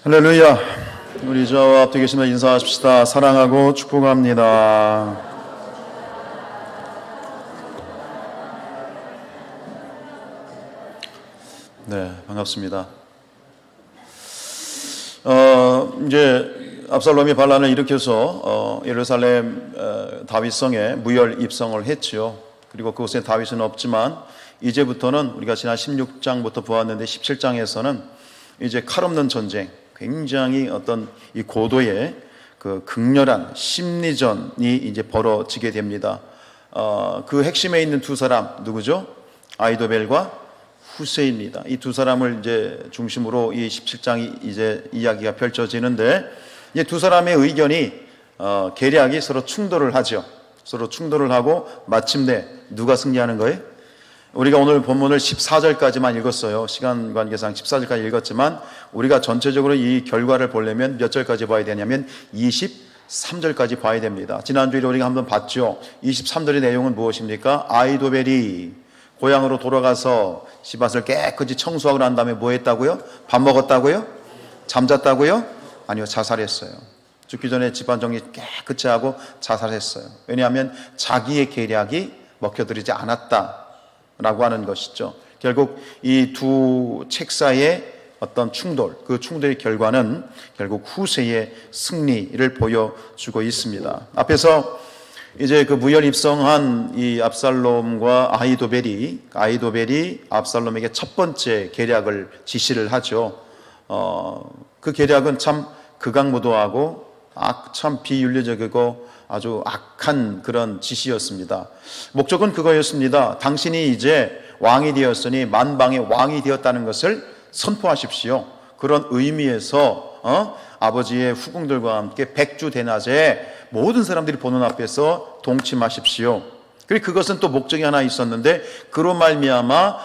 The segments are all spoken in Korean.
할렐루야. 우리 저 앞에 계신 분 인사하십시다. 사랑하고 축복합니다. 네, 반갑습니다. 이제 압살롬이 반란을 일으켜서 예루살렘 다윗성에 무혈 입성을 했지요. 그리고 그곳에 다윗은 없지만 이제부터는 우리가 지난 16장부터 보았는데 17장에서는 이제 칼 없는 전쟁, 굉장히 어떤 이 고도의 그 극렬한 심리전이 이제 벌어지게 됩니다. 그 핵심에 있는 두 사람 누구죠? 아히도벨과 후세입니다. 이 두 사람을 이제 중심으로 이 17장이 이제 이야기가 펼쳐지는데, 이 두 사람의 의견이 계략이 서로 충돌을 하죠. 서로 충돌을 하고 마침내 누가 승리하는 거예요? 우리가 오늘 본문을 14절까지만 읽었어요. 시간 관계상 14절까지 읽었지만 우리가 전체적으로 이 결과를 보려면 몇 절까지 봐야 되냐면 23절까지 봐야 됩니다. 지난주에 우리가 한번 봤죠. 23절의 내용은 무엇입니까? 아히도벨이 고향으로 돌아가서 집안을 깨끗이 청소하고 난 다음에 뭐 했다고요? 밥 먹었다고요? 잠잤다고요? 아니요, 자살했어요. 죽기 전에 집안 정리 깨끗이 하고 자살했어요. 왜냐하면 자기의 계략이 먹혀들이지 않았다 라고 하는 것이죠. 결국 이 두 책사의 어떤 충돌, 그 충돌의 결과는 결국 후세의 승리를 보여주고 있습니다. 앞에서 이제 그 무혈 입성한 이 압살롬과 아히도벨이 압살롬에게 첫 번째 계략을 지시를 하죠. 그 계략은 참 극악무도하고 참 비윤리적이고 아주 악한 그런 지시였습니다. 목적은 그거였습니다. 당신이 이제 왕이 되었으니 만방의 왕이 되었다는 것을 선포하십시오. 그런 의미에서 아버지의 후궁들과 함께 백주대낮에 모든 사람들이 보는 앞에서 동침하십시오. 그리고 그것은 또 목적이 하나 있었는데, 그로 말미암아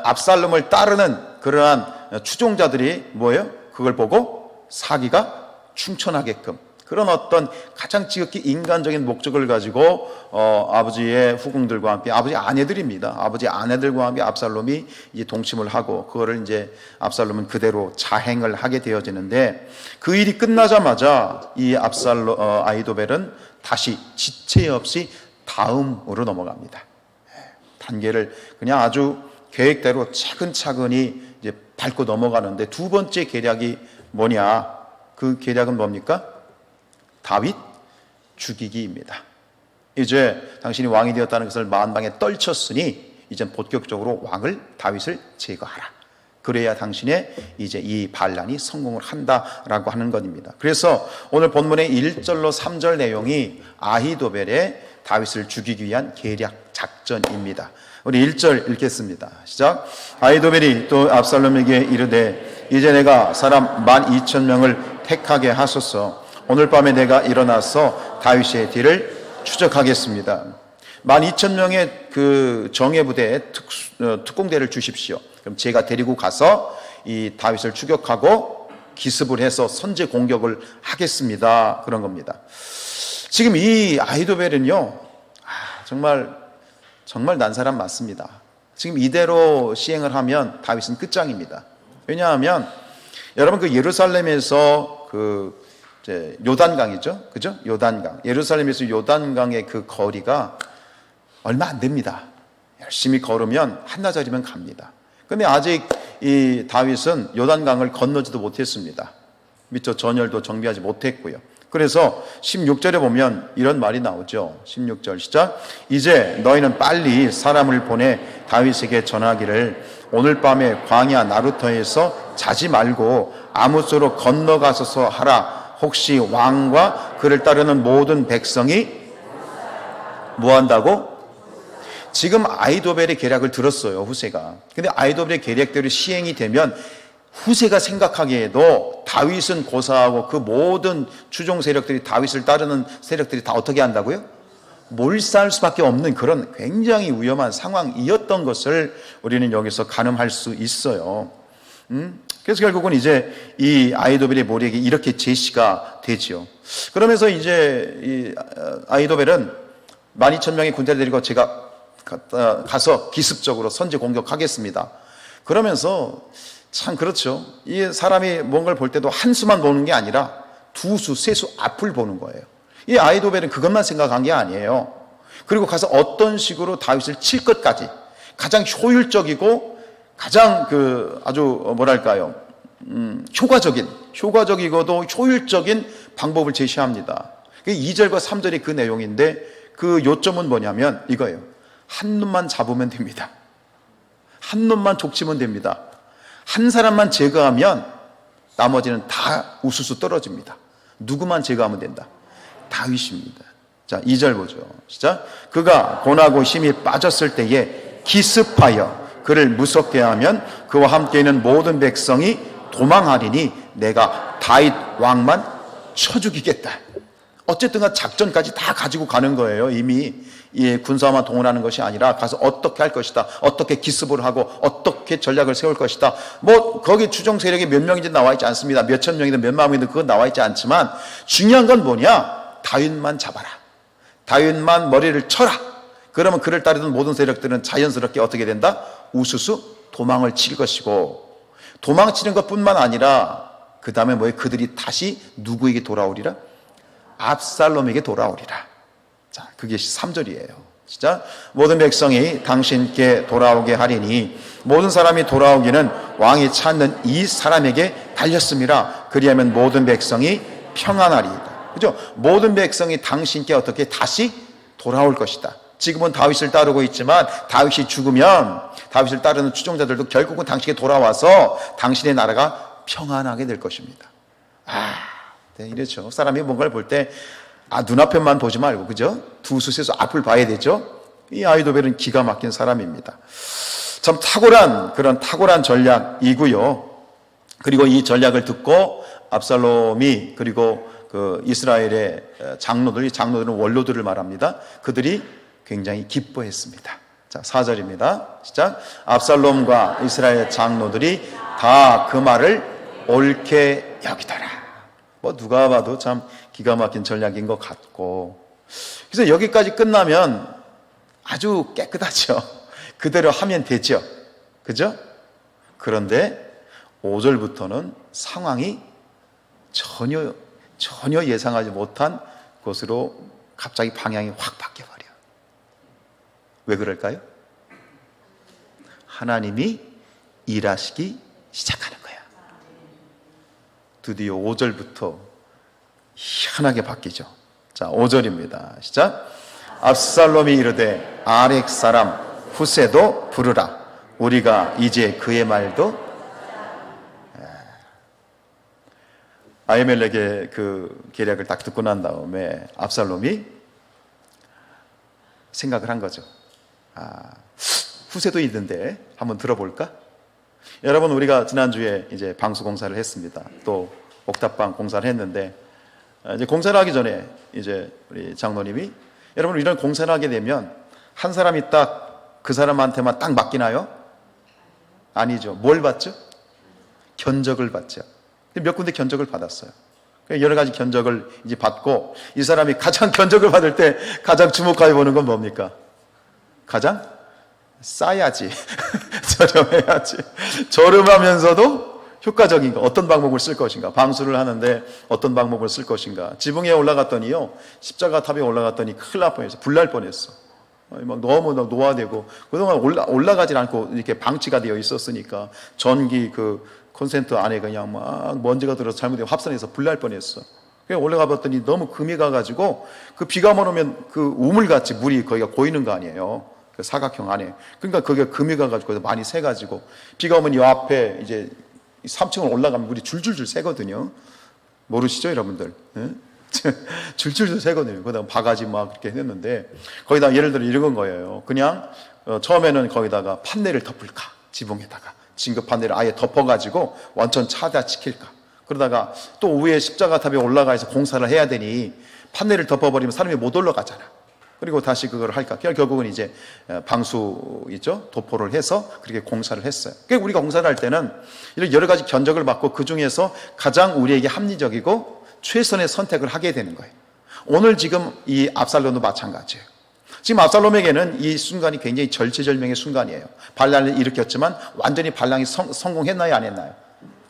압살롬을 따르는 그러한 추종자들이 뭐예요? 그걸 보고 사기가 충천하게끔, 그런 어떤 가장 지극히 인간적인 목적을 가지고 아버지의 후궁들과 함께, 아버지 아내들입니다. 아버지 아내들과 함께 압살롬이 이제 동침을 하고, 그거를 이제 압살롬은 그대로 자행을 하게 되어지는데, 그 일이 끝나자마자 이 아히도벨은 다시 지체 없이 다음으로 넘어갑니다. 단계를 그냥 아주 계획대로 차근차근히 이제 밟고 넘어가는데, 두 번째 계략이 뭐냐? 그 계략은 뭡니까? 다윗 죽이기입니다. 이제 당신이 왕이 되었다는 것을 만방에 떨쳤으니 이제 본격적으로 왕을 다윗을 제거하라. 그래야 당신의 이제 이 반란이 성공을 한다라고 하는 것입니다. 그래서 오늘 본문의 1절로 3절 내용이 아히도벨의 다윗을 죽이기 위한 계략 작전입니다. 우리 1절 읽겠습니다. 시작. 아히도벨이 또 압살롬에게 이르되 이제 내가 사람 12,000명을 택하게 하소서. 오늘 밤에 내가 일어나서 다윗의 뒤를 추적하겠습니다. 12,000명의 그 정예부대에 특공대를 주십시오. 그럼 제가 데리고 가서 이 다윗을 추격하고 기습을 해서 선제 공격을 하겠습니다. 그런 겁니다. 지금 이 아히도벨은요, 정말 난 사람 맞습니다. 지금 이대로 시행을 하면 다윗은 끝장입니다. 왜냐하면 여러분 그 예루살렘에서 그 이제 요단강이죠, 그죠? 요단강. 예루살렘에서 요단강의 그 거리가 얼마 안 됩니다. 열심히 걸으면 한나절이면 갑니다. 근데 아직 이 다윗은 요단강을 건너지도 못했습니다. 미처 전열도 정비하지 못했고요. 그래서 16절에 보면 이런 말이 나오죠. 16절 시작. 이제 너희는 빨리 사람을 보내 다윗에게 전하기를 오늘 밤에 광야 나루터에서 자지 말고 아무쪼록 건너가소서 하라. 혹시 왕과 그를 따르는 모든 백성이 뭐 한다고? 지금 아히도벨의 계략을 들었어요, 후세가. 근데 아히도벨의 계략대로 시행이 되면 후세가 생각하기에도 다윗은 고사하고 그 모든 추종 세력들이, 다윗을 따르는 세력들이 다 어떻게 한다고요? 몰살 수밖에 없는 그런 굉장히 위험한 상황이었던 것을 우리는 여기서 가늠할 수 있어요. 그래서 결국은 이제 이 아히도벨의 머리에게 이렇게 제시가 되죠. 그러면서 이제 이 아히도벨은 12,000명의 군대를 데리고 제가 가서 기습적으로 선제 공격하겠습니다. 그러면서 참 그렇죠. 이 사람이 뭔가를 볼 때도 한 수만 보는 게 아니라 두 수, 세 수 앞을 보는 거예요. 이 아히도벨은 그것만 생각한 게 아니에요. 그리고 가서 어떤 식으로 다윗을 칠 것까지 가장 효율적이고 가장 아주 뭐랄까요, 효과적이고도 효율적인 방법을 제시합니다. 2절과 3절이 그 내용인데 그 요점은 뭐냐면 이거예요. 한 놈만 잡으면 됩니다. 한 놈만 족치면 됩니다. 한 사람만 제거하면 나머지는 다 우수수 떨어집니다. 누구만 제거하면 된다? 다윗입니다. 자, 2절 보죠. 시작. 그가 고나고 힘이 빠졌을 때에 기습하여 그를 무섭게 하면 그와 함께 있는 모든 백성이 도망하리니 내가 다윗 왕만 쳐 죽이겠다. 어쨌든 작전까지 다 가지고 가는 거예요. 이미 군사만 동원하는 것이 아니라 가서 어떻게 할 것이다, 어떻게 기습을 하고 어떻게 전략을 세울 것이다. 뭐 거기 추종 세력이 몇 명인지 나와 있지 않습니다. 몇천 명이든 몇만 명이든 그건 나와 있지 않지만 중요한 건 뭐냐? 다윗만 잡아라, 다윗만 머리를 쳐라. 그러면 그를 따르던 모든 세력들은 자연스럽게 어떻게 된다? 우수수 도망을 칠 것이고, 도망치는 것뿐만 아니라 그 다음에 뭐예요? 그들이 다시 누구에게 돌아오리라? 압살롬에게 돌아오리라. 자, 그게 3절이에요. 진짜 모든 백성이 당신께 돌아오게 하리니 모든 사람이 돌아오기는 왕이 찾는 이 사람에게 달렸습니다. 그리하면 모든 백성이 평안하리이다. 그죠? 모든 백성이 당신께 어떻게 다시 돌아올 것이다. 지금은 다윗을 따르고 있지만 다윗이 죽으면 다윗을 따르는 추종자들도 결국은 당신께 돌아와서 당신의 나라가 평안하게 될 것입니다. 네, 이렇죠. 사람이 뭔가를 볼 때 눈앞에만 보지 말고, 그죠? 두 수, 세 수 앞을 봐야 되죠? 이 아히도벨은 기가 막힌 사람입니다. 참 그런 탁월한 전략이고요. 그리고 이 전략을 듣고 압살롬이, 그리고 이스라엘의 장로들은 원로들을 말합니다. 그들이 굉장히 기뻐했습니다. 자, 4절입니다. 시작. 압살롬과 이스라엘 장로들이 다 그 말을 옳게 여기더라. 뭐 누가 봐도 참 기가 막힌 전략인 것 같고, 그래서 여기까지 끝나면 아주 깨끗하죠. 그대로 하면 되죠. 그죠? 그런데 5절부터는 상황이 전혀 예상하지 못한 곳으로 갑자기 방향이 확 바뀌어버려요. 왜 그럴까요? 하나님이 일하시기 시작하는 거야. 드디어 5절부터 희한하게 바뀌죠. 자, 5절입니다. 시작. 압살롬이 이르되 아렉 사람 후세도 부르라. 우리가 이제 그의 말도. 아히멜렉의 그 계략을 딱 듣고 난 다음에 압살롬이 생각을 한 거죠. 후세도 있는데 한번 들어볼까? 여러분, 우리가 지난주에 이제 방수 공사를 했습니다. 또 옥탑방 공사를 했는데, 이제 공사를 하기 전에 이제 우리 장로님이, 여러분 이런 공사를 하게 되면 한 사람이 딱 그 사람한테만 딱 맡기나요? 아니죠. 뭘 받죠? 견적을 받죠. 몇 군데 견적을 받았어요. 여러 가지 견적을 이제 받고, 이 사람이 가장 견적을 받을 때 가장 주목하여 보는 건 뭡니까? 가장 싸야지. 저렴해야지. 저렴하면서도 효과적인 거, 어떤 방법을 쓸 것인가, 방수를 하는데 어떤 방법을 쓸 것인가. 지붕에 올라갔더니요, 십자가 탑에 올라갔더니 큰일 날 뻔했어. 불날 뻔했어. 막 너무 노화되고, 그동안 올라가질 않고 이렇게 방치가 되어 있었으니까 전기 그 콘센트 안에 그냥 막 먼지가 들어서 잘못되면 합선해서 불날 뻔했어. 그냥 올라가 봤더니 너무 금이 가가지고, 그 비가 오면 그 우물같이 물이 거기가 고이는 거 아니에요. 그 사각형 안에. 그러니까 거기가 금이 가가지고 많이 새가지고, 비가 오면 이 앞에 이제 3층을 올라가면 물이 줄줄줄 새거든요. 모르시죠, 여러분들? 네? 줄줄줄 새거든요. 그다음 바가지 막 그렇게 했는데, 거기다 예를 들어 이런 건 거예요. 그냥 처음에는 거기다가 판넬을 덮을까, 지붕에다가 진급 판넬을 아예 덮어가지고 완전 차단시킬까. 그러다가 또 위에 십자가탑에 올라가서 공사를 해야 되니 판넬을 덮어버리면 사람이 못 올라가잖아. 그리고 다시 그걸 할까. 결국은 이제 방수 있죠, 도포를 해서 그렇게 공사를 했어요. 그러니까 우리가 공사를 할 때는 이런 여러 가지 견적을 받고 그 중에서 가장 우리에게 합리적이고 최선의 선택을 하게 되는 거예요. 오늘 지금 이 압살롬도 마찬가지예요. 지금 압살롬에게는 이 순간이 굉장히 절체절명의 순간이에요. 반란을 일으켰지만 완전히 반란이 성공했나요? 안 했나요?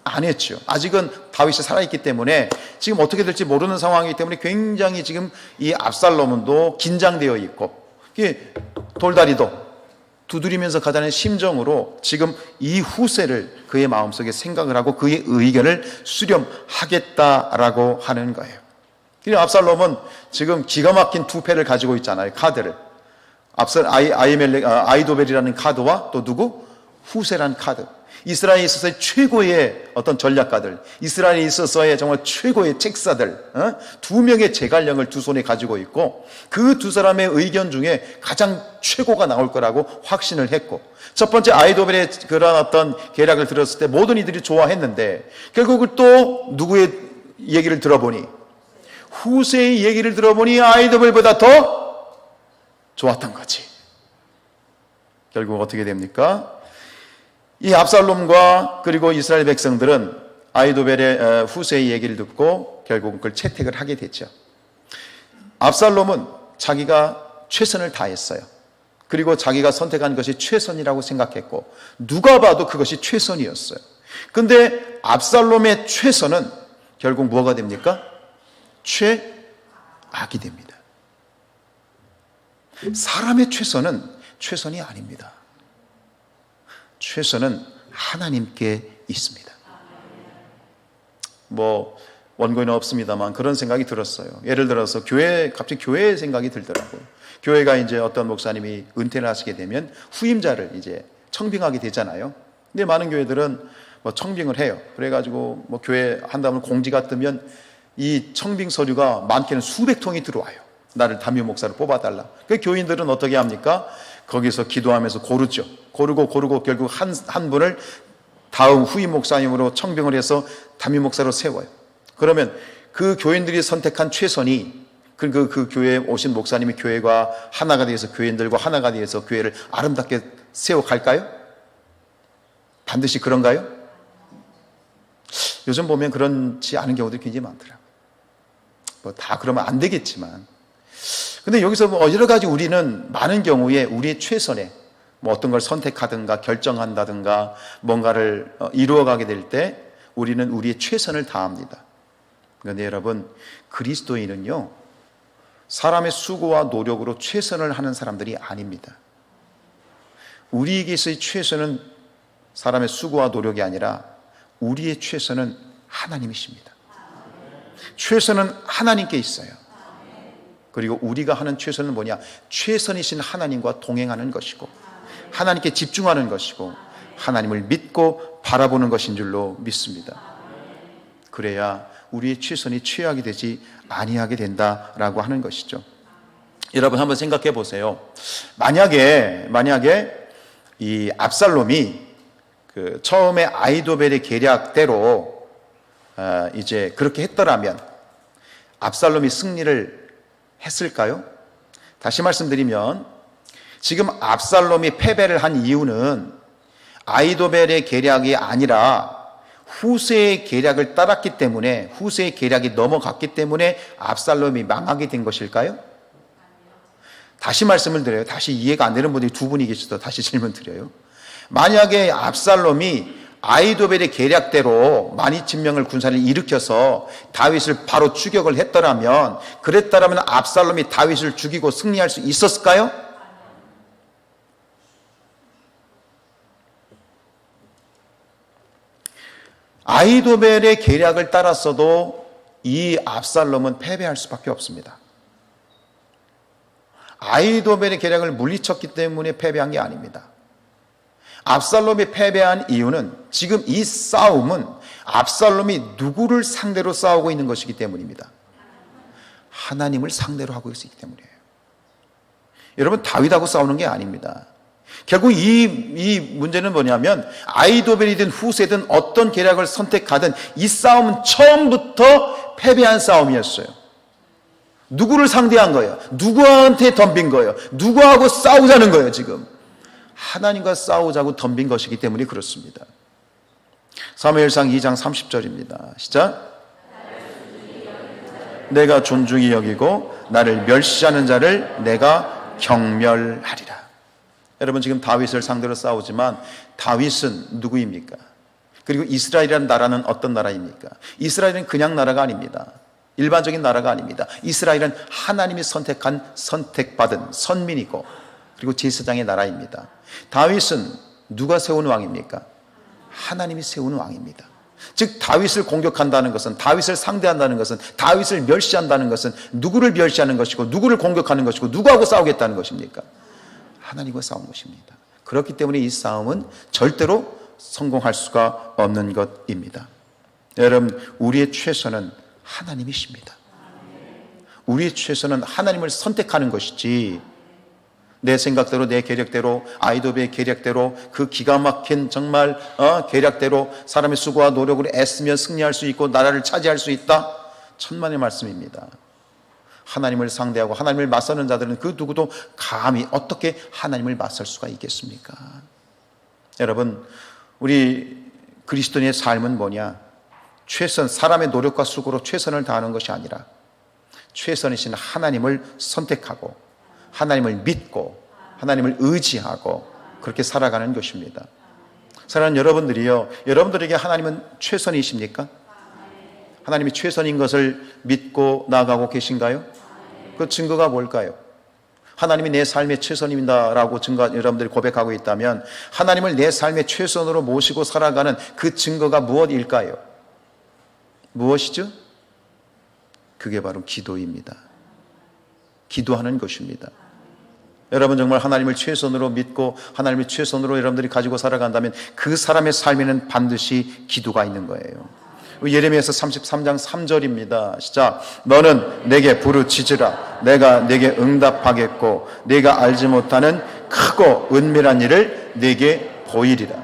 안 했죠. 아직은 다윗이 살아있기 때문에 지금 어떻게 될지 모르는 상황이기 때문에 굉장히 지금 이 압살롬도 긴장되어 있고, 돌다리도 두드리면서 가자는 심정으로 지금 이 후세를 그의 마음속에 생각을 하고 그의 의견을 수렴하겠다라고 하는 거예요. 그리고 압살롬은 지금 기가 막힌 두 패를 가지고 있잖아요. 카드를. 아이도벨이라는 카드와 또 누구? 후세라는 카드. 이스라엘에 있어서의 최고의 어떤 전략가들, 이스라엘에 있어서의 정말 최고의 책사들, 두 명의 제갈령을 두 손에 가지고 있고, 그 두 사람의 의견 중에 가장 최고가 나올 거라고 확신을 했고, 첫 번째 아이도벨의 그런 어떤 계략을 들었을 때 모든 이들이 좋아했는데, 결국은 또 누구의 얘기를 들어보니, 후세의 얘기를 들어보니 아이도벨보다 더 좋았던 거지. 결국 어떻게 됩니까? 이 압살롬과 그리고 이스라엘 백성들은 아이도벨의 후세의 얘기를 듣고 결국은 그걸 채택을 하게 됐죠. 압살롬은 자기가 최선을 다했어요. 그리고 자기가 선택한 것이 최선이라고 생각했고, 누가 봐도 그것이 최선이었어요. 근데 압살롬의 최선은 결국 뭐가 됩니까? 최악이 됩니다. 사람의 최선은 최선이 아닙니다. 최선은 하나님께 있습니다. 원고에는 없습니다만 그런 생각이 들었어요. 예를 들어서 갑자기 교회 생각이 들더라고요. 교회가 이제 어떤 목사님이 은퇴를 하시게 되면 후임자를 이제 청빙하게 되잖아요. 근데 많은 교회들은 청빙을 해요. 그래가지고 교회 한다면 공지가 뜨면 이 청빙 서류가 많게는 수백 통이 들어와요. 나를 담임 목사로 뽑아달라. 그 교인들은 어떻게 합니까? 거기서 기도하면서 고르죠. 고르고 결국 한 분을 다음 후임 목사님으로 청빙을 해서 담임 목사로 세워요. 그러면 그 교인들이 선택한 최선이 그 교회에 오신 목사님이 교회가 하나가 되어서 교인들과 하나가 되어서 교회를 아름답게 세워갈까요? 반드시 그런가요? 요즘 보면 그렇지 않은 경우들이 굉장히 많더라고요. 다 그러면 안 되겠지만, 근데 여기서 여러 가지 우리는 많은 경우에 우리의 최선에 어떤 걸 선택하든가 결정한다든가 뭔가를 이루어가게 될 때 우리는 우리의 최선을 다합니다. 그런데 여러분, 그리스도인은요, 사람의 수고와 노력으로 최선을 하는 사람들이 아닙니다. 우리에게서의 최선은 사람의 수고와 노력이 아니라 우리의 최선은 하나님이십니다. 최선은 하나님께 있어요. 그리고 우리가 하는 최선은 뭐냐? 최선이신 하나님과 동행하는 것이고, 하나님께 집중하는 것이고, 하나님을 믿고 바라보는 것인 줄로 믿습니다. 그래야 우리의 최선이 최악이 되지 아니하게 된다라고 하는 것이죠. 여러분 한번 생각해 보세요. 만약에 이 압살롬이 처음에 아이도벨의 계략대로 이제 그렇게 했더라면 압살롬이 승리를 했을까요? 다시 말씀드리면 지금 압살롬이 패배를 한 이유는 아이도벨의 계략이 아니라 후세의 계략을 따랐기 때문에, 후세의 계략이 넘어갔기 때문에 압살롬이 망하게 된 것일까요? 다시 말씀을 드려요. 다시 이해가 안 되는 분들이 두 분이 계셔서 다시 질문 드려요. 만약에 압살롬이 아이도벨의 계략대로 12,000명을 군사를 일으켜서 다윗을 바로 추격을 했더라면, 그랬더라면 압살롬이 다윗을 죽이고 승리할 수 있었을까요? 아이도벨의 계략을 따랐어도 이 압살롬은 패배할 수밖에 없습니다. 아이도벨의 계략을 물리쳤기 때문에 패배한 게 아닙니다. 압살롬이 패배한 이유는 지금 이 싸움은 압살롬이 누구를 상대로 싸우고 있는 것이기 때문입니다. 하나님을 상대로 하고 있기 때문이에요. 여러분, 다윗하고 싸우는 게 아닙니다. 결국 이 문제는 뭐냐면 아이도벨이든 후세든 어떤 계략을 선택하든 이 싸움은 처음부터 패배한 싸움이었어요. 누구를 상대한 거예요? 누구한테 덤빈 거예요? 누구하고 싸우자는 거예요? 지금 하나님과 싸우자고 덤빈 것이기 때문에 그렇습니다. 사무엘상 2장 30절입니다. 시작. 내가 존중히 여기고 나를 멸시하는 자를 내가 경멸하리라. 여러분, 지금 다윗을 상대로 싸우지만 다윗은 누구입니까? 그리고 이스라엘이라는 나라는 어떤 나라입니까? 이스라엘은 그냥 나라가 아닙니다. 일반적인 나라가 아닙니다. 이스라엘은 하나님이 선택한 선택받은 선민이고 그리고 제사장의 나라입니다. 다윗은 누가 세운 왕입니까? 하나님이 세운 왕입니다. 즉 다윗을 공격한다는 것은, 다윗을 상대한다는 것은, 다윗을 멸시한다는 것은 누구를 멸시하는 것이고 누구를 공격하는 것이고 누구하고 싸우겠다는 것입니까? 하나님과 싸우는 것입니다. 그렇기 때문에 이 싸움은 절대로 성공할 수가 없는 것입니다. 여러분, 우리의 최선은 하나님이십니다. 우리의 최선은 하나님을 선택하는 것이지 내 생각대로, 내 계략대로, 아이도베의 계략대로, 그 기가 막힌 정말 계략대로 사람의 수고와 노력으로 애쓰면 승리할 수 있고 나라를 차지할 수 있다? 천만의 말씀입니다. 하나님을 상대하고 하나님을 맞서는 자들은 그 누구도 감히 어떻게 하나님을 맞설 수가 있겠습니까? 여러분, 우리 그리스도인의 삶은 뭐냐? 최선, 사람의 노력과 수고로 최선을 다하는 것이 아니라 최선이신 하나님을 선택하고 하나님을 믿고 하나님을 의지하고 그렇게 살아가는 것입니다. 사랑하는 여러분들이요, 여러분들에게 하나님은 최선이십니까? 하나님이 최선인 것을 믿고 나아가고 계신가요? 그 증거가 뭘까요? 하나님이 내 삶의 최선입니다라고 여러분들이 고백하고 있다면 하나님을 내 삶의 최선으로 모시고 살아가는 그 증거가 무엇일까요? 무엇이죠? 그게 바로 기도입니다. 기도하는 것입니다. 여러분, 정말 하나님을 최선으로 믿고 하나님을 최선으로 여러분들이 가지고 살아간다면 그 사람의 삶에는 반드시 기도가 있는 거예요. 예레미야서 33장 3절입니다. 시작. 너는 내게 부르짖으라. 내가 내게 응답하겠고 네가 알지 못하는 크고 은밀한 일을 네게 보이리라.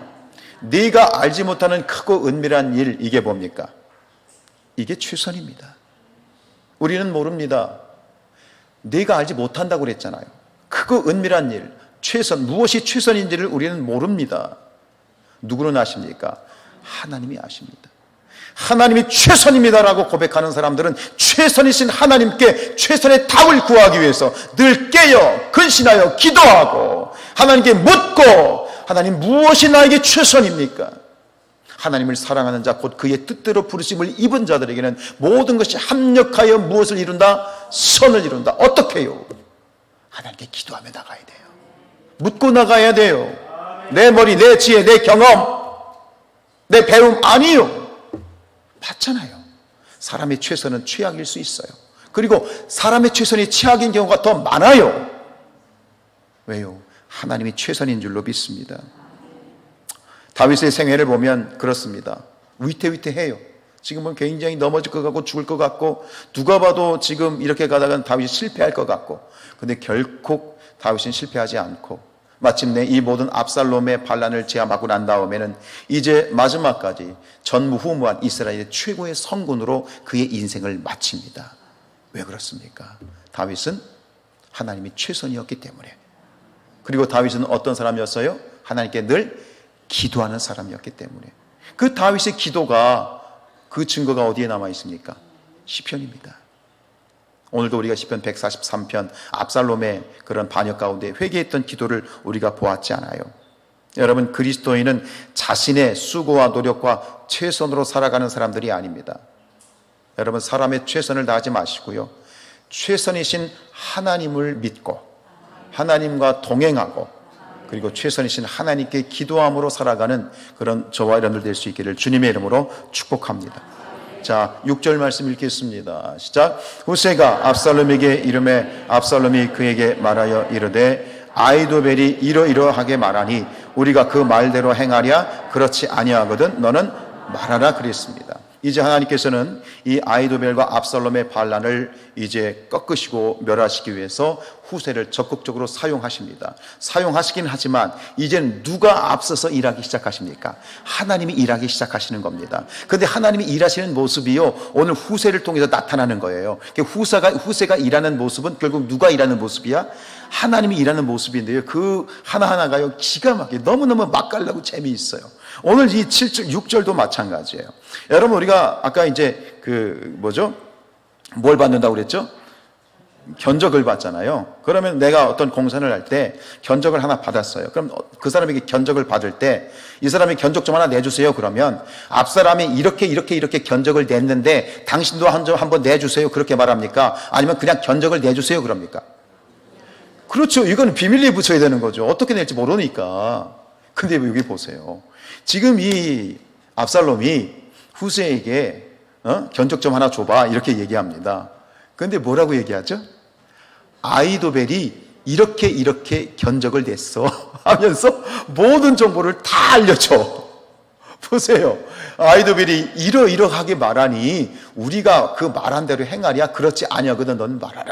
네가 알지 못하는 크고 은밀한 일, 이게 뭡니까? 이게 최선입니다. 우리는 모릅니다. 네가 알지 못한다고 그랬잖아요. 크고 은밀한 일, 최선, 무엇이 최선인지를 우리는 모릅니다. 누구는 아십니까? 하나님이 아십니다. 하나님이 최선입니다라고 고백하는 사람들은 최선이신 하나님께 최선의 답을 구하기 위해서 늘 깨어 근신하여 기도하고 하나님께 묻고, 하나님 무엇이 나에게 최선입니까? 하나님을 사랑하는 자, 곧 그의 뜻대로 부르심을 입은 자들에게는 모든 것이 합력하여 무엇을 이룬다? 선을 이룬다. 어떻게 해요? 하나님께 기도하며 나가야 돼요. 묻고 나가야 돼요. 내 머리, 내 지혜, 내 경험, 내 배움 아니요. 봤잖아요. 사람의 최선은 최악일 수 있어요. 그리고 사람의 최선이 최악인 경우가 더 많아요. 왜요? 하나님이 최선인 줄로 믿습니다. 다윗의 생애를 보면 그렇습니다. 위태위태해요. 지금은 굉장히 넘어질 것 같고 죽을 것 같고 누가 봐도 지금 이렇게 가다가는 다윗이 실패할 것 같고, 근데 결코 다윗은 실패하지 않고 마침내 이 모든 압살롬의 반란을 제압하고 난 다음에는 이제 마지막까지 전무후무한 이스라엘의 최고의 성군으로 그의 인생을 마칩니다. 왜 그렇습니까? 다윗은 하나님이 최선이었기 때문에. 그리고 다윗은 어떤 사람이었어요? 하나님께 늘 기도하는 사람이었기 때문에. 그 다윗의 기도가, 그 증거가 어디에 남아 있습니까? 시편입니다. 오늘도 우리가 시편 143편 압살롬의 그런 반역 가운데 회개했던 기도를 우리가 보았지 않아요? 여러분, 그리스도인은 자신의 수고와 노력과 최선으로 살아가는 사람들이 아닙니다. 여러분, 사람의 최선을 다하지 마시고요, 최선이신 하나님을 믿고 하나님과 동행하고 그리고 최선이신 하나님께 기도함으로 살아가는 그런 저와 여러분들 될 수 있기를 주님의 이름으로 축복합니다. 자, 6절 말씀 읽겠습니다. 시작. 후세가 압살롬에게 이르매 압살롬이 그에게 말하여 이르되 아히도벨이 이러이러하게 말하니 우리가 그 말대로 행하랴? 그렇지 아니하거든 너는 말하라 그랬습니다. 이제 하나님께서는 이 아히도벨과 압살롬의 반란을 이제 꺾으시고 멸하시기 위해서 후세를 적극적으로 사용하십니다. 사용하시긴 하지만 이제는 누가 앞서서 일하기 시작하십니까? 하나님이 일하기 시작하시는 겁니다. 그런데 하나님이 일하시는 모습이요, 오늘 후세를 통해서 나타나는 거예요. 후세가 일하는 모습은 결국 누가 일하는 모습이야? 하나님이 일하는 모습인데요, 그 하나하나가요 기가 막히게 너무너무 맛깔나고 재미있어요. 오늘 이 7절, 6절도 마찬가지예요. 여러분, 우리가 아까 이제 뭘 받는다고 그랬죠? 견적을 받잖아요. 그러면 내가 어떤 공산을 할 때 견적을 하나 받았어요. 그럼 그 사람에게 견적을 받을 때 이 사람이 견적 좀 하나 내주세요. 그러면 앞 사람이 이렇게 견적을 냈는데 당신도 한번 내주세요. 그렇게 말합니까? 아니면 그냥 견적을 내주세요. 그럽니까? 그렇죠. 이건 비밀리에 붙여야 되는 거죠. 어떻게 낼지 모르니까. 근데 여기 보세요. 지금 이 압살롬이 후세에게 견적 좀 하나 줘봐 이렇게 얘기합니다. 근데 뭐라고 얘기하죠? 아히도벨이 이렇게 견적을 냈어 하면서 모든 정보를 다 알려줘. 보세요. 아히도벨이 이러하게 말하니 우리가 그 말한 대로 행하랴? 그렇지 아니하거든 넌 말하라.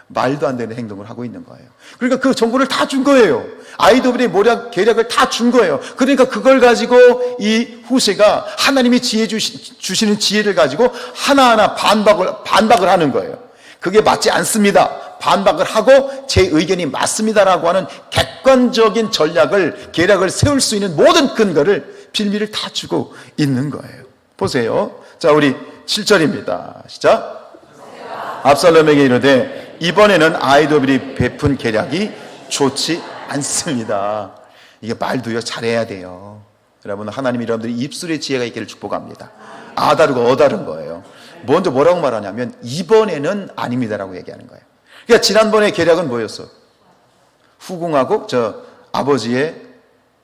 말도 안 되는 행동을 하고 있는 거예요. 그러니까 그 정보를 다 준 거예요. 아히도벨의 모략 계략을 다 준 거예요. 그러니까 그걸 가지고 이 후세가 하나님이 지혜 주시는 지혜를 가지고 하나하나 반박을 하는 거예요. 그게 맞지 않습니다. 반박을 하고 제 의견이 맞습니다라고 하는 객관적인 계략을 세울 수 있는 모든 근거를 빌미를 다 주고 있는 거예요. 보세요. 자, 우리 7절입니다. 시작. 압살롬에게 이르되 이번에는 아히도벨이 베푼 계략이 좋지 않습니다. 이게 말도요 잘해야 돼요. 여러분, 하나님이 여러분들이 입술의 지혜가 있기를 축복합니다. 아다르고 어다른 거예요. 먼저 뭐라고 말하냐면 이번에는 아닙니다라고 얘기하는 거예요. 그러니까 지난번에 계략은 뭐였어? 후궁하고 아버지의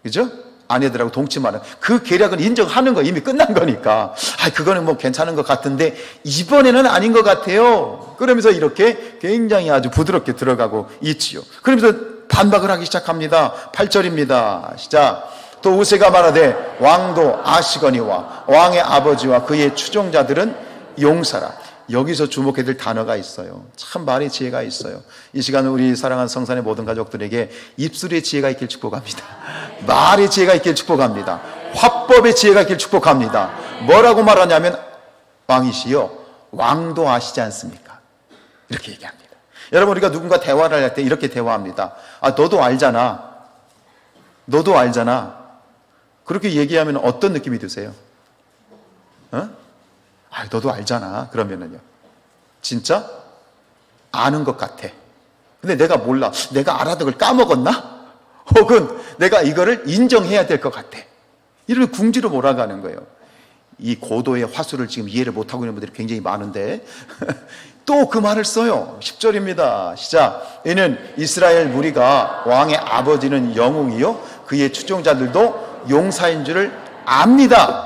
그죠? 아내들하고 동침하는 그 계략은 인정하는 거 이미 끝난 거니까 그거는 뭐 괜찮은 것 같은데 이번에는 아닌 것 같아요. 그러면서 이렇게 굉장히 아주 부드럽게 들어가고 있지요. 그러면서 반박을 하기 시작합니다. 8절입니다. 시작. 또 우세가 말하되 왕도 아시거니와 왕의 아버지와 그의 추종자들은 용사라. 여기서 주목해야 될 단어가 있어요. 참 말의 지혜가 있어요. 이 시간은 우리 사랑하는 성산의 모든 가족들에게 입술의 지혜가 있길 축복합니다. 말의 지혜가 있길 축복합니다. 화법의 지혜가 있길 축복합니다. 뭐라고 말하냐면 왕이시여 왕도 아시지 않습니까? 이렇게 얘기합니다. 여러분, 우리가 누군가 대화를 할 때 이렇게 대화합니다. 너도 알잖아. 너도 알잖아. 그렇게 얘기하면 어떤 느낌이 드세요? 너도 알잖아. 그러면은요. 진짜 아는 것 같아. 근데 내가 몰라. 내가 알아둔 걸 까먹었나? 혹은 내가 이거를 인정해야 될 것 같아. 이를 궁지로 몰아가는 거예요. 이 고도의 화수를 지금 이해를 못하고 있는 분들이 굉장히 많은데 또 그 말을 써요. 10절입니다. 시작. 이는 이스라엘 무리가 왕의 아버지는 영웅이요 그의 추종자들도 용사인 줄을 압니다.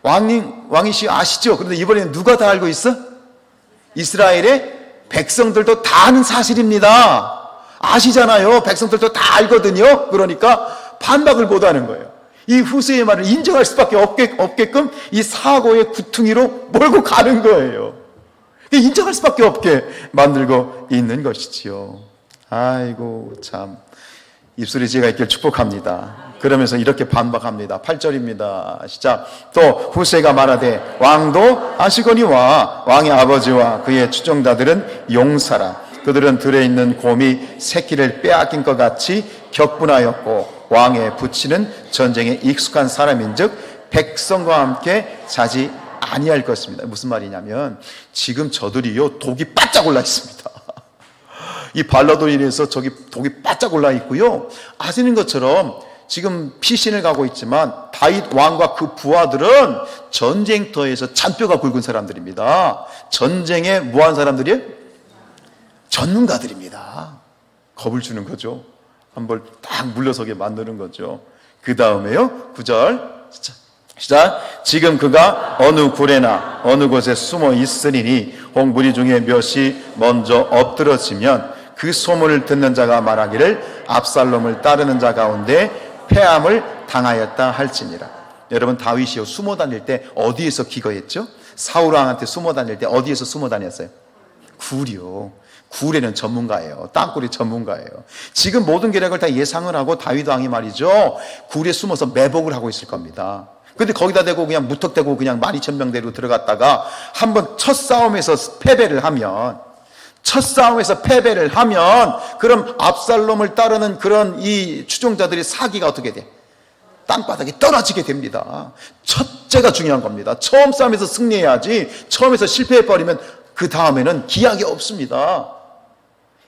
왕이시 아시죠? 그런데 이번에는 누가 다 알고 있어? 이스라엘의 백성들도 다 아는 사실입니다. 아시잖아요. 백성들도 다 알거든요. 그러니까 반박을 못하는 거예요. 이 후세의 말을 인정할 수밖에 없게끔 이 사고의 구퉁이로 몰고 가는 거예요. 인정할 수밖에 없게 만들고 있는 것이지요. 아이고 참 입술의 지혜가 있길 축복합니다. 그러면서 이렇게 반박합니다. 8절입니다. 시작. 또 후세가 말하되 왕도 아시거니와 왕의 아버지와 그의 추종자들은 용사라. 그들은 들에 있는 곰이 새끼를 빼앗긴 것 같이 격분하였고 왕의 부치는 전쟁에 익숙한 사람인즉 백성과 함께 자지 아니할 것입니다. 무슨 말이냐면 지금 저들이요 독이 바짝 올라 있습니다. 이 발라도 인해서 저기 독이 바짝 올라 있고요. 아시는 것처럼 지금 피신을 가고 있지만 다윗 왕과 그 부하들은 전쟁터에서 잔뼈가 굵은 사람들입니다. 전쟁에 뭐한 사람들이에요? 전문가들입니다. 겁을 주는 거죠. 한번 딱 물러서게 만드는 거죠. 그 다음에요 9절 시작. 지금 그가 어느 굴에나 어느 곳에 숨어 있으리니 혹 무리 중에 몇이 먼저 엎드러지면 그 소문을 듣는 자가 말하기를 압살롬을 따르는 자 가운데 패함을 당하였다 할지니라. 여러분 다윗이요 숨어 다닐 때 어디에서 기거했죠? 사울 왕한테 숨어 다닐 때 어디에서 숨어 다녔어요? 굴이요. 굴에는 전문가예요. 땅굴이 전문가예요. 지금 모든 계략을 다 예상을 하고 다윗 왕이 말이죠 굴에 숨어서 매복을 하고 있을 겁니다. 근데 거기다 대고 그냥 무턱대고 그냥 12,000명대로 들어갔다가 한번 첫 싸움에서 패배를 하면 그럼 압살롬을 따르는 그런 이 추종자들의 사기가 어떻게 돼? 땅바닥에 떨어지게 됩니다. 첫째가 중요한 겁니다. 처음 싸움에서 승리해야지 처음에서 실패해버리면 그 다음에는 기약이 없습니다.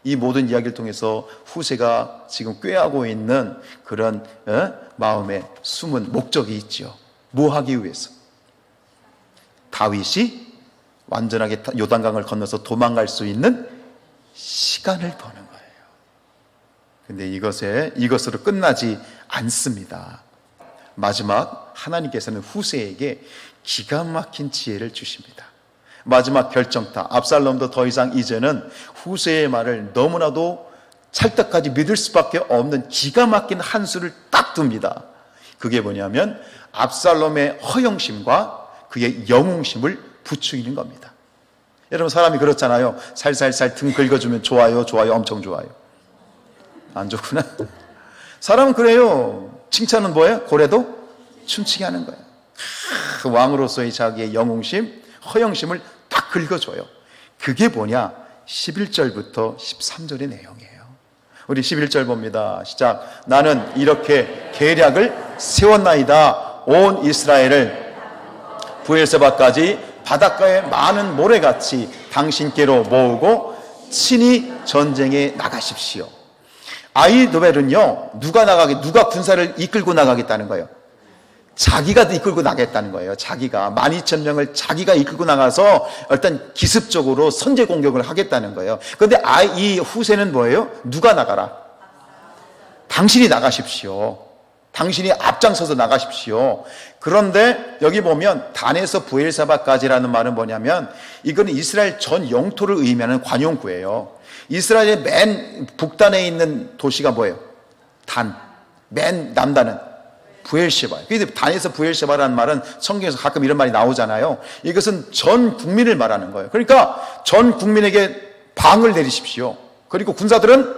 이 모든 이야기를 통해서 후세가 지금 꾀하고 있는 그런 마음의 숨은 목적이 있죠. 뭐 하기 위해서? 다윗이 완전하게 요단강을 건너서 도망갈 수 있는 시간을 버는 거예요. 근데 이것으로 끝나지 않습니다. 마지막 하나님께서는 후세에게 기가 막힌 지혜를 주십니다. 마지막 결정타, 압살롬도 더 이상 이제는 후세의 말을 너무나도 찰떡까지 믿을 수밖에 없는 기가 막힌 한 수를 딱 둡니다. 그게 뭐냐면 압살롬의 허영심과 그의 영웅심을 부추기는 겁니다. 여러분, 사람이 그렇잖아요. 살살살 등 긁어주면 좋아요, 엄청 좋아요. 안 좋구나. 사람은 그래요. 칭찬은 뭐예요? 고래도 춤추게 하는 거예요. 왕으로서의 자기의 영웅심, 허영심을 딱 긁어줘요. 그게 뭐냐? 11절부터 13절의 내용이에요. 우리 11절 봅니다. 시작. 나는 이렇게 계략을 세웠나이다. 온 이스라엘을 브엘세바까지 바닷가에 많은 모래같이 당신께로 모으고 친히 전쟁에 나가십시오. 아히도벨은요, 누가 군사를 이끌고 나가겠다는 거예요? 자기가 이끌고 나가겠다는 거예요. 자기가 12,000명을 자기가 이끌고 나가서 일단 기습적으로 선제 공격을 하겠다는 거예요. 그런데 이 후세는 뭐예요? 누가 나가라? 당신이 나가십시오. 당신이 앞장서서 나가십시오. 그런데 여기 보면 단에서 브엘사바까지라는 말은 뭐냐면 이거는 이스라엘 전 영토를 의미하는 관용구예요. 이스라엘의 맨 북단에 있는 도시가 뭐예요? 단. 맨 남단은 브엘셰바. 그런데 단에서 브엘셰바라는 말은 성경에서 가끔 이런 말이 나오잖아요. 이것은 전 국민을 말하는 거예요. 그러니까 전 국민에게 방을 내리십시오. 그리고 군사들은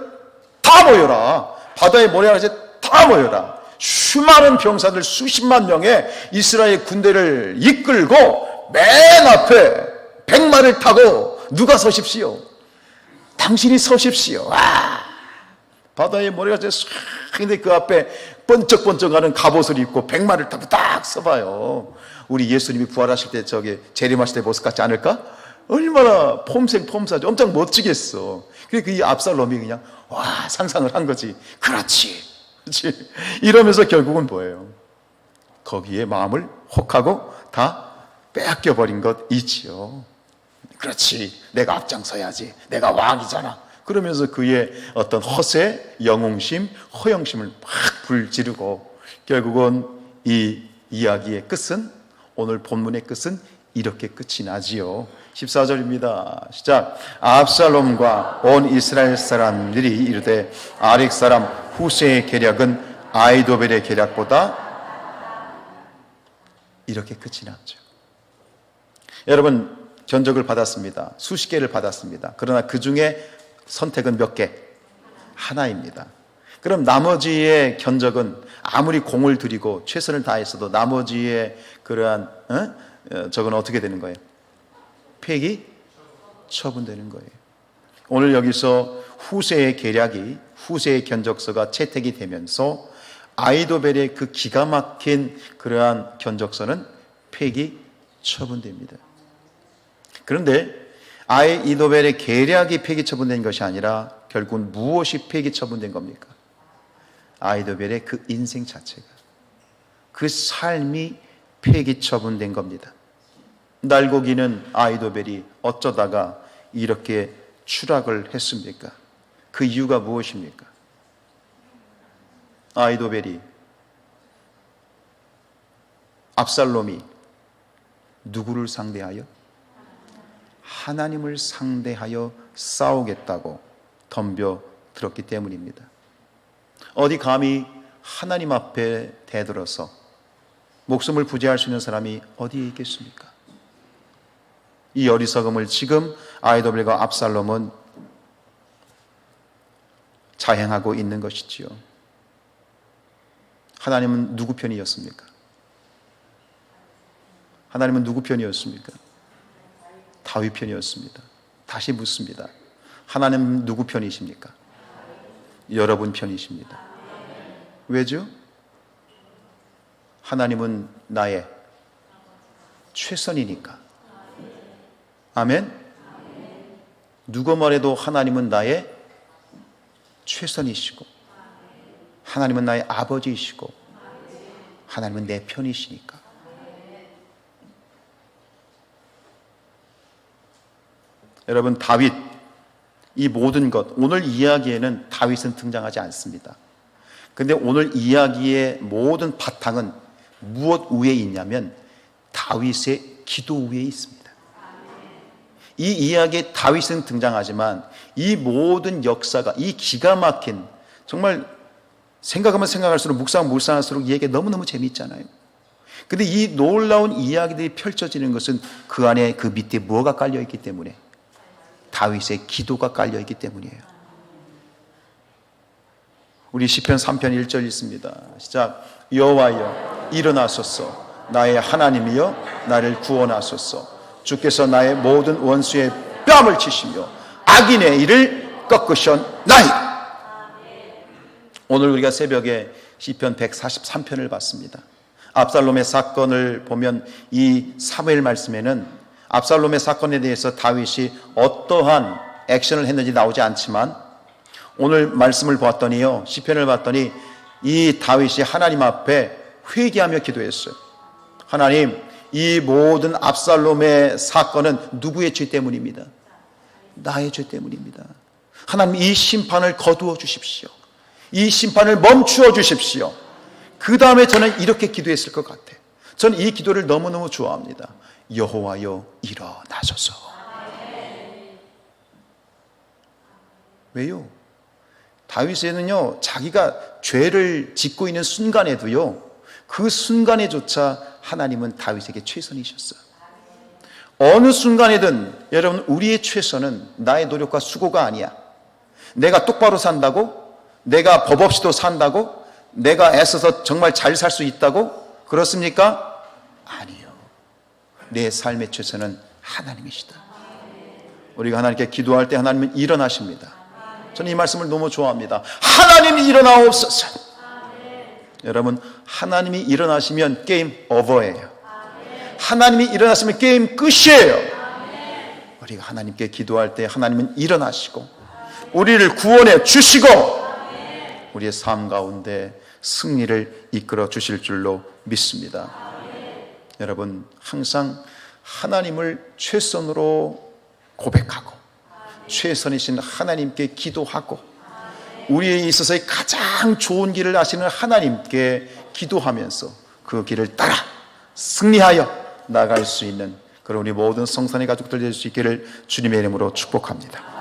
다 모여라. 바다에 모래같이 다 모여라. 수많은 병사들 수십만 명의 이스라엘 군대를 이끌고 맨 앞에 백마를 타고 누가 서십시오? 당신이 서십시오. 바다에 모래같이 싹 근데 그 앞에 번쩍번쩍하는 갑옷을 입고 백마를 타고 딱 서봐요. 우리 예수님이 부활하실 때 재림하실 때 모습 같지 않을까? 얼마나 폼사죠. 엄청 멋지겠어. 그래서 이 압살롬이 그냥 상상을 한 거지. 그렇지. 이러면서 결국은 뭐예요? 거기에 마음을 혹하고 다 빼앗겨버린 것이지요. 그렇지, 내가 앞장서야지, 내가 왕이잖아. 그러면서 그의 어떤 허세, 영웅심, 허영심을 막 불지르고 결국은 이 이야기의 끝은, 오늘 본문의 끝은 이렇게 끝이 나지요. 14절입니다. 시작. 압살롬과 온 이스라엘 사람들이 이르되 아렉 사람 후세의 계략은 아히도벨의 계략보다, 이렇게 끝이 났죠. 여러분, 견적을 받았습니다. 수십 개를 받았습니다. 그러나 그 중에 선택은 몇 개? 하나입니다. 그럼 나머지의 견적은 아무리 공을 들이고 최선을 다했어도 나머지의 그러한 저건 어떻게 되는 거예요? 폐기 처분되는 거예요. 오늘 여기서 후세의 계략이, 후세의 견적서가 채택이 되면서 아히도벨의 그 기가 막힌 그러한 견적서는 폐기 처분됩니다. 그런데 아히도벨의 계략이 폐기 처분된 것이 아니라 결국은 무엇이 폐기 처분된 겁니까? 아히도벨의 그 인생 자체가, 그 삶이 폐기 처분된 겁니다. 날고기는 아히도벨이 어쩌다가 이렇게 추락을 했습니까? 그 이유가 무엇입니까? 아히도벨이, 압살롬이 누구를 상대하여? 하나님을 상대하여 싸우겠다고 덤벼들었기 때문입니다. 어디 감히 하나님 앞에 대들어서 목숨을 부지할 수 있는 사람이 어디에 있겠습니까? 이 어리석음을 지금 아히도벨과 압살롬은 자행하고 있는 것이지요. 하나님은 누구 편이었습니까? 하나님은 누구 편이었습니까? 다윗 편이었습니다. 다시 묻습니다. 하나님은 누구 편이십니까? 여러분 편이십니다. 왜죠? 하나님은 나의 최선이니까. 아멘? 누가 말해도 하나님은 나의 최선이시고, 하나님은 나의 아버지이시고, 하나님은 내 편이시니까. 여러분, 다윗, 이 모든 것, 오늘 이야기에는 다윗은 등장하지 않습니다. 근데 오늘 이야기의 모든 바탕은 무엇 위에 있냐면 다윗의 기도 위에 있습니다. 이 이야기에 다윗은 등장하지만 이 모든 역사가, 이 기가 막힌, 정말 생각하면 생각할수록, 묵상할수록 이 얘기가 너무너무 재미있잖아요. 근데 이 놀라운 이야기들이 펼쳐지는 것은 그 안에, 그 밑에 뭐가 깔려있기 때문에, 다윗의 기도가 깔려있기 때문이에요. 우리 시편 3편 1절 있습니다. 시작. 여호와여 일어나소서, 나의 하나님이여 나를 구원하소서. 주께서 나의 모든 원수의 뺨을 치시며 악인의 일을 꺾으셨나이다. 오늘 우리가 새벽에 시편 143편을 봤습니다. 압살롬의 사건을 보면 이 사무엘 말씀에는 압살롬의 사건에 대해서 다윗이 어떠한 액션을 했는지 나오지 않지만, 오늘 말씀을 보았더니요, 시편을 봤더니 이 다윗이 하나님 앞에 회개하며 기도했어요. 하나님, 이 모든 압살롬의 사건은 누구의 죄 때문입니다? 나의 죄 때문입니다. 하나님, 이 심판을 거두어 주십시오. 이 심판을 멈추어 주십시오. 그 다음에 저는 이렇게 기도했을 것 같아요. 저는 이 기도를 너무너무 좋아합니다. 여호와여 일어나소서. 왜요? 다윗에는요, 자기가 죄를 짓고 있는 순간에도요, 그 순간에조차 하나님은 다윗에게 최선이셨어요. 어느 순간에든 여러분, 우리의 최선은 나의 노력과 수고가 아니야. 내가 똑바로 산다고, 내가 법 없이도 산다고, 내가 애써서 정말 잘 살 수 있다고, 그렇습니까? 아니요. 내 삶의 최선은 하나님이시다. 우리가 하나님께 기도할 때 하나님은 일어나십니다. 저는 이 말씀을 너무 좋아합니다. 하나님이 일어나옵소서. 여러분, 하나님이 일어나시면 게임 오버예요. 하나님이 일어나시면 게임 끝이에요. 우리가 하나님께 기도할 때 하나님은 일어나시고 우리를 구원해 주시고 우리의 삶 가운데 승리를 이끌어 주실 줄로 믿습니다. 여러분, 항상 하나님을 최선으로 고백하고 최선이신 하나님께 기도하고 우리에 있어서의 가장 좋은 길을 아시는 하나님께 기도하면서 그 길을 따라 승리하여 나갈 수 있는 그런 우리 모든 성산의 가족들 될 수 있기를 주님의 이름으로 축복합니다.